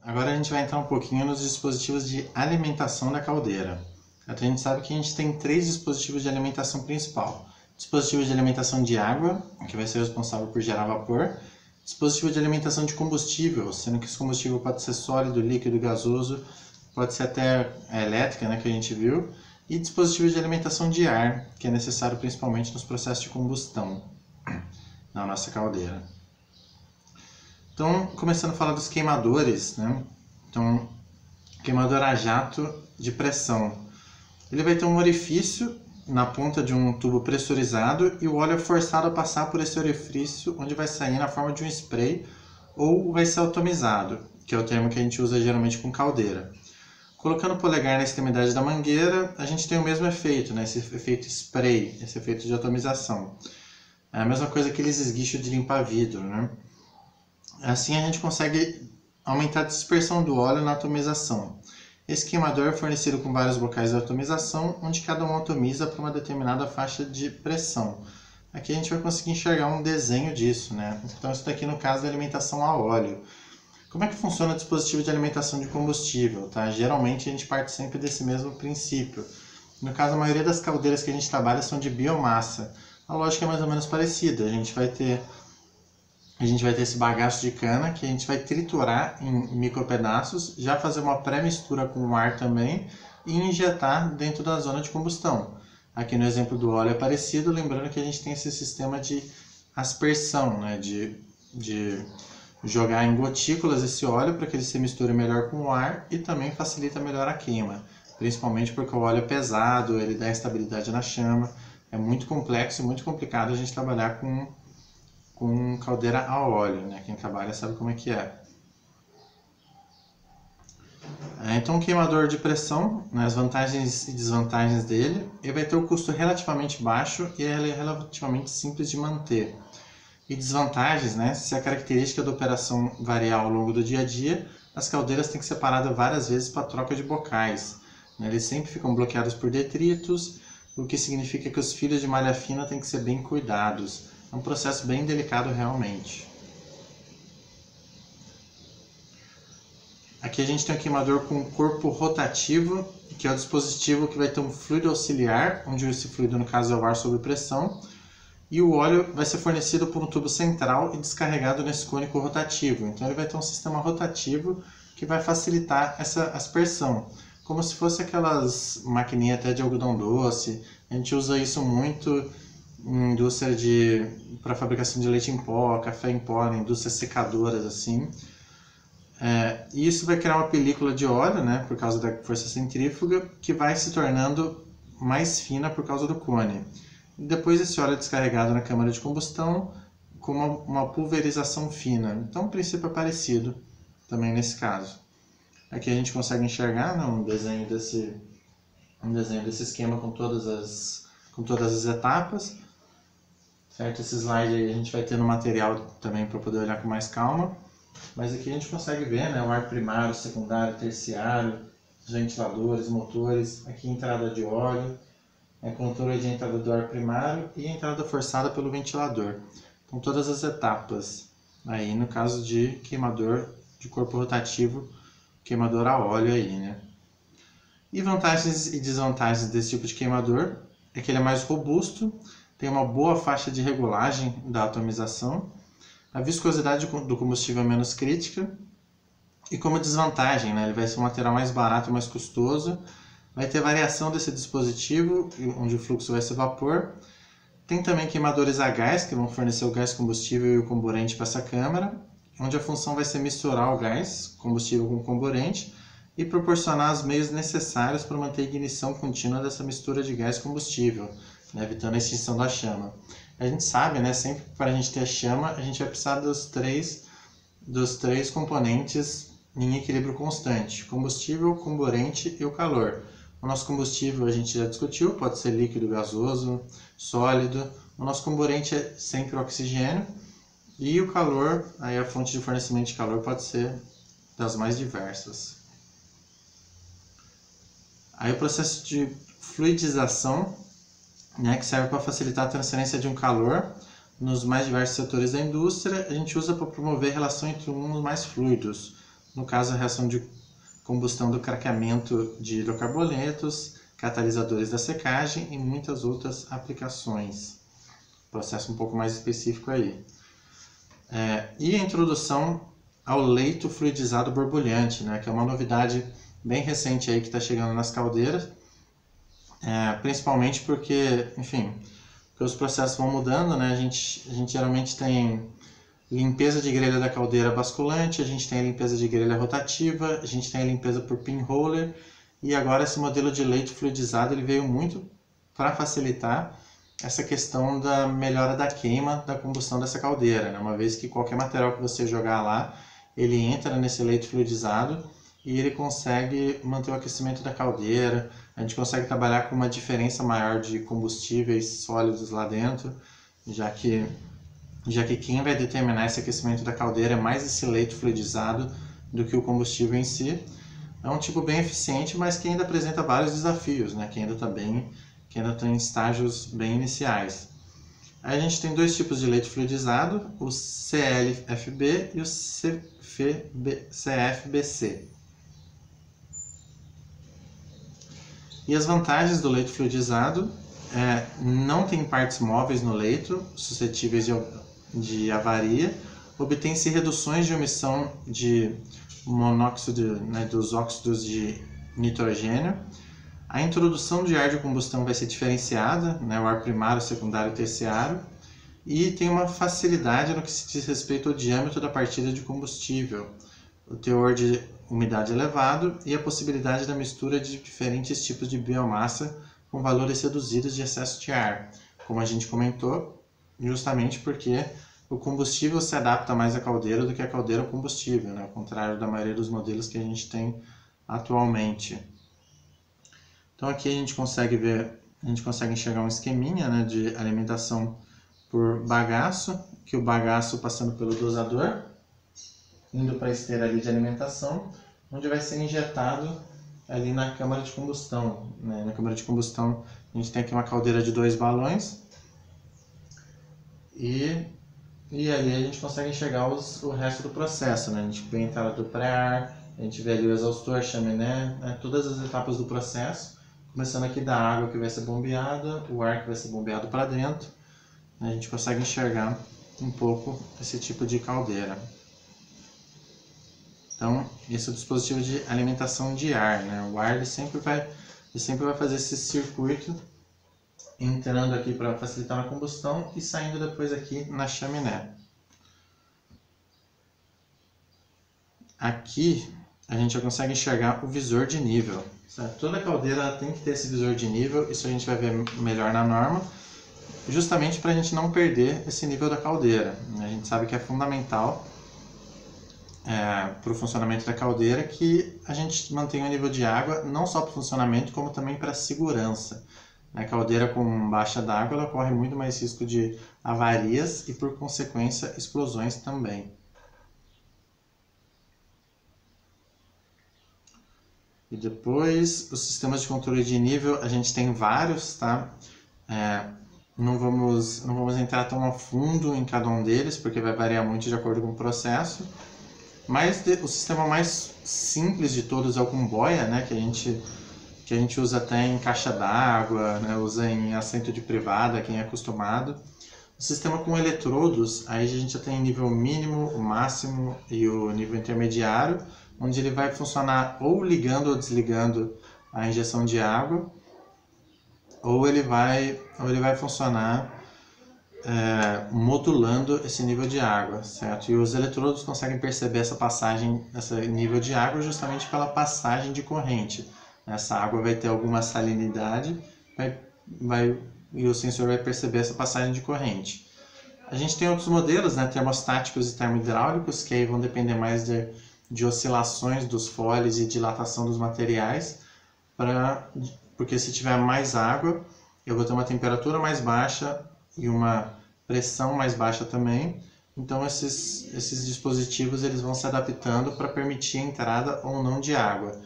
Agora a gente vai entrar um pouquinho nos dispositivos de alimentação da caldeira. A gente sabe que a gente tem três dispositivos de alimentação principal. Dispositivo de alimentação de água, que vai ser responsável por gerar vapor. Dispositivo de alimentação de combustível, sendo que esse combustível pode ser sólido, líquido, gasoso, pode ser até elétrica, né, que a gente viu. E dispositivo de alimentação de ar, que é necessário principalmente nos processos de combustão na nossa caldeira. Então, começando a falar dos queimadores, né? Então, queimador a jato de pressão. Ele vai ter um orifício na ponta de um tubo pressurizado e o óleo é forçado a passar por esse orifício, onde vai sair na forma de um spray ou vai ser atomizado, que é o termo que a gente usa geralmente com caldeira. Colocando o polegar na extremidade da mangueira, a gente tem o mesmo efeito, né? Esse efeito spray, esse efeito de atomização. É a mesma coisa que aqueles esguichos de limpar vidro, né? Assim a gente consegue aumentar a dispersão do óleo na atomização. Esse queimador é fornecido com vários bocais de atomização, onde cada um atomiza para uma determinada faixa de pressão. Aqui a gente vai conseguir enxergar um desenho disso, né? Então isso daqui no caso da alimentação a óleo. Como é que funciona o dispositivo de alimentação de combustível? Tá? Geralmente a gente parte sempre desse mesmo princípio. No caso, a maioria das caldeiras que a gente trabalha são de biomassa. A lógica é mais ou menos parecida. A gente vai ter esse bagaço de cana que a gente vai triturar em micropedaços, já fazer uma pré-mistura com o ar também e injetar dentro da zona de combustão. Aqui no exemplo do óleo é parecido, lembrando que a gente tem esse sistema de aspersão, né? de jogar em gotículas esse óleo para que ele se misture melhor com o ar e também facilita melhor a queima, principalmente porque o óleo é pesado, ele dá estabilidade na chama. É muito complexo e muito complicado a gente trabalhar com caldeira a óleo, né? Quem trabalha sabe como é que é. Então, o queimador de pressão, né, as vantagens e desvantagens dele, ele vai ter um custo relativamente baixo e ele é relativamente simples de manter. E desvantagens, né? Se a característica da operação variar ao longo do dia a dia, as caldeiras têm que ser separadas várias vezes para troca de bocais. Eles sempre ficam bloqueados por detritos, o que significa que os fios de malha fina têm que ser bem cuidados. É um processo bem delicado realmente. Aqui a gente tem um queimador com corpo rotativo, que é o dispositivo que vai ter um fluido auxiliar, onde esse fluido no caso é o ar sob pressão, e o óleo vai ser fornecido por um tubo central e descarregado nesse cônico rotativo. Então ele vai ter um sistema rotativo que vai facilitar essa aspersão, como se fosse aquelas maquininhas até de algodão doce. A gente usa isso muito em indústria para fabricação de leite em pó, café em pó, em indústrias secadoras assim. E isso vai criar uma película de óleo, né, por causa da força centrífuga, que vai se tornando mais fina por causa do cone. Depois esse óleo é descarregado na câmara de combustão com uma pulverização fina. Então o princípio é parecido também nesse caso. Aqui a gente consegue enxergar, né, um desenho desse esquema com todas as etapas. Certo? Esse slide aí a gente vai ter no material também para poder olhar com mais calma. Mas aqui a gente consegue ver, né, o ar primário, secundário, terciário, os ventiladores, motores, aqui entrada de óleo, controle de entrada do ar primário e entrada forçada pelo ventilador. Então todas as etapas aí no caso de queimador de corpo rotativo, queimador a óleo aí, né? E vantagens e desvantagens desse tipo de queimador é que ele é mais robusto, tem uma boa faixa de regulagem da atomização, a viscosidade do combustível é menos crítica e como desvantagem, né, ele vai ser um material mais barato, mais custoso. Vai ter variação desse dispositivo, onde o fluxo vai ser vapor. Tem também queimadores a gás, que vão fornecer o gás combustível e o comburente para essa câmara, onde a função vai ser misturar o gás combustível com o comburente e proporcionar os meios necessários para manter a ignição contínua dessa mistura de gás combustível, né, evitando a extinção da chama. A gente sabe, né, sempre para a gente ter chama, a gente vai precisar dos três componentes em equilíbrio constante: combustível, comburente e o calor. O nosso combustível a gente já discutiu, pode ser líquido, gasoso, sólido. O nosso comburente é sempre o oxigênio. E o calor, aí a fonte de fornecimento de calor pode ser das mais diversas. Aí o processo de fluidização, né, que serve para facilitar a transferência de um calor nos mais diversos setores da indústria, a gente usa para promover a relação entre um e mais fluidos. no caso a reação de combustão do craqueamento de hidrocarbonetos, catalisadores da secagem e muitas outras aplicações. Processo um pouco mais específico aí. E a introdução ao leito fluidizado borbulhante, né, que é uma novidade bem recente aí que está chegando nas caldeiras, principalmente porque, enfim, porque os processos vão mudando, né, a gente geralmente tem limpeza de grelha da caldeira basculante, a gente tem a limpeza de grelha rotativa, a gente tem a limpeza por pinhole, e agora esse modelo de leito fluidizado ele veio muito para facilitar essa questão da melhora da queima da combustão dessa caldeira, né? Uma vez que qualquer material que você jogar lá, ele entra nesse leito fluidizado e ele consegue manter o aquecimento da caldeira, a gente consegue trabalhar com uma diferença maior de combustíveis sólidos lá dentro, já que quem vai determinar esse aquecimento da caldeira é mais esse leito fluidizado do que o combustível em si. É um tipo bem eficiente, mas que ainda apresenta vários desafios, né? Que ainda está em estágios bem iniciais. Aí a gente tem dois tipos de leito fluidizado, o CLFB e o CFBC. E as vantagens do leito fluidizado não tem partes móveis no leito, suscetíveis de avaria, obtém-se reduções de emissão de monóxido, né, dos óxidos de nitrogênio. A introdução de ar de combustão vai ser diferenciada, né, o ar primário, secundário e terciário, e tem uma facilidade no que se diz respeito ao diâmetro da partida de combustível, o teor de umidade elevado e a possibilidade da mistura de diferentes tipos de biomassa com valores reduzidos de excesso de ar, como a gente comentou, justamente porque o combustível se adapta mais à caldeira do que a caldeira ao combustível, né? Ao contrário da maioria dos modelos que a gente tem atualmente. Então aqui a gente consegue enxergar um esqueminha, né, de alimentação por bagaço, que o bagaço passando pelo dosador, indo para a esteira ali de alimentação, onde vai ser injetado ali na câmara de combustão, né? Na câmara de combustão a gente tem aqui uma caldeira de 2 balões e ali a gente consegue enxergar o resto do processo, né? A gente vê a entrada do pré-ar, a gente vê ali o exaustor, a chaminé, né? Todas as etapas do processo, começando aqui da água que vai ser bombeada, o ar que vai ser bombeado para dentro, né? A gente consegue enxergar um pouco esse tipo de caldeira. Então, esse é o dispositivo de alimentação de ar, né? O ar ele sempre vai fazer esse circuito entrando aqui para facilitar a combustão e saindo depois aqui na chaminé. Aqui a gente já consegue enxergar o visor de nível, certo? Toda caldeira tem que ter esse visor de nível, isso a gente vai ver melhor na norma, justamente para a gente não perder esse nível da caldeira. A gente sabe que é fundamental para o funcionamento da caldeira que a gente mantenha o nível de água, não só para o funcionamento, como também para a segurança. A caldeira com baixa d'água ela corre muito mais risco de avarias e, por consequência, explosões também. E depois, os sistemas de controle de nível, a gente tem vários, tá? Não vamos entrar tão a fundo em cada um deles, porque vai variar muito de acordo com o processo. Mas o sistema mais simples de todos é o com boia, né? Que a gente usa até em caixa d'água, né? Usa em assento de privada, quem é acostumado. O sistema com eletrodos, aí a gente já tem o nível mínimo, o máximo e o nível intermediário, onde ele vai funcionar ou ligando ou desligando a injeção de água, ou ele vai funcionar modulando esse nível de água, certo? E os eletrodos conseguem perceber esse nível de água justamente pela passagem de corrente. Essa água vai ter alguma salinidade e o sensor vai perceber essa passagem de corrente. A gente tem outros modelos, né, termostáticos e termohidráulicos, que aí vão depender mais de oscilações dos foles e dilatação dos materiais, porque se tiver mais água, eu vou ter uma temperatura mais baixa e uma pressão mais baixa também. Então esses dispositivos eles vão se adaptando para permitir a entrada ou não de água.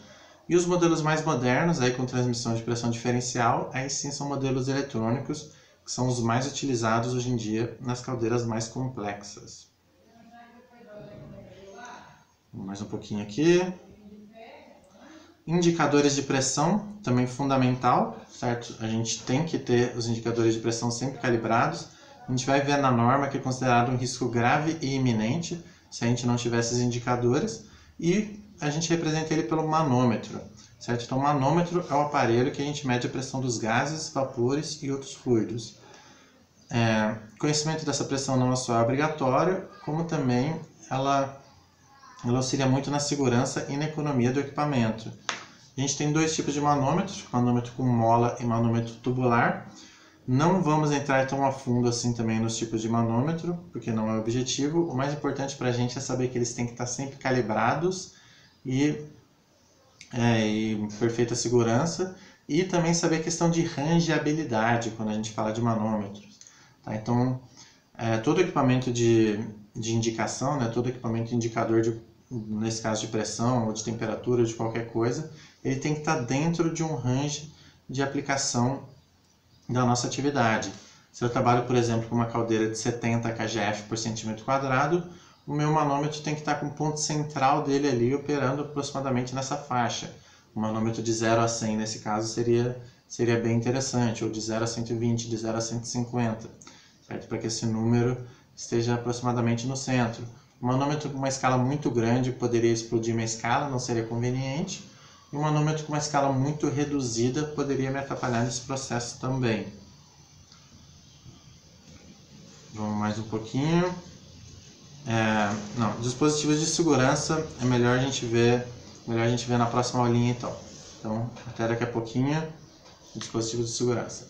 E os modelos mais modernos, aí com transmissão de pressão diferencial, aí sim são modelos eletrônicos, que são os mais utilizados hoje em dia nas caldeiras mais complexas. Mais um pouquinho aqui. Indicadores de pressão, também fundamental, certo? A gente tem que ter os indicadores de pressão sempre calibrados. A gente vai ver na norma que é considerado um risco grave e iminente, se a gente não tiver esses indicadores. E a gente representa ele pelo manômetro, certo? Então, o manômetro é o aparelho que a gente mede a pressão dos gases, vapores e outros fluidos. Conhecimento dessa pressão não só é obrigatório, como também ela auxilia muito na segurança e na economia do equipamento. A gente tem dois tipos de manômetros, manômetro com mola e manômetro tubular. Não vamos entrar tão a fundo assim também nos tipos de manômetro, porque não é o objetivo. O mais importante para a gente é saber que eles têm que estar sempre calibrados e em perfeita segurança, e também saber a questão de rangeabilidade quando a gente fala de manômetros. Tá? Então, todo equipamento de indicação, né, todo equipamento indicador, nesse caso de pressão ou de temperatura, de qualquer coisa, ele tem que estar dentro de um range de aplicação da nossa atividade. Se eu trabalho, por exemplo, com uma caldeira de 70 kgf por centímetro quadrado, o meu manômetro tem que estar com o ponto central dele ali operando aproximadamente nessa faixa. O manômetro de 0 a 100 nesse caso seria bem interessante, ou de 0 a 120, de 0 a 150, certo? Para que esse número esteja aproximadamente no centro. Um manômetro com uma escala muito grande poderia explodir minha escala, não seria conveniente. E um manômetro com uma escala muito reduzida poderia me atrapalhar nesse processo também. Vamos mais um pouquinho. Dispositivos de segurança é melhor a gente ver na próxima aulinha então. Então, até daqui a pouquinho, dispositivos de segurança.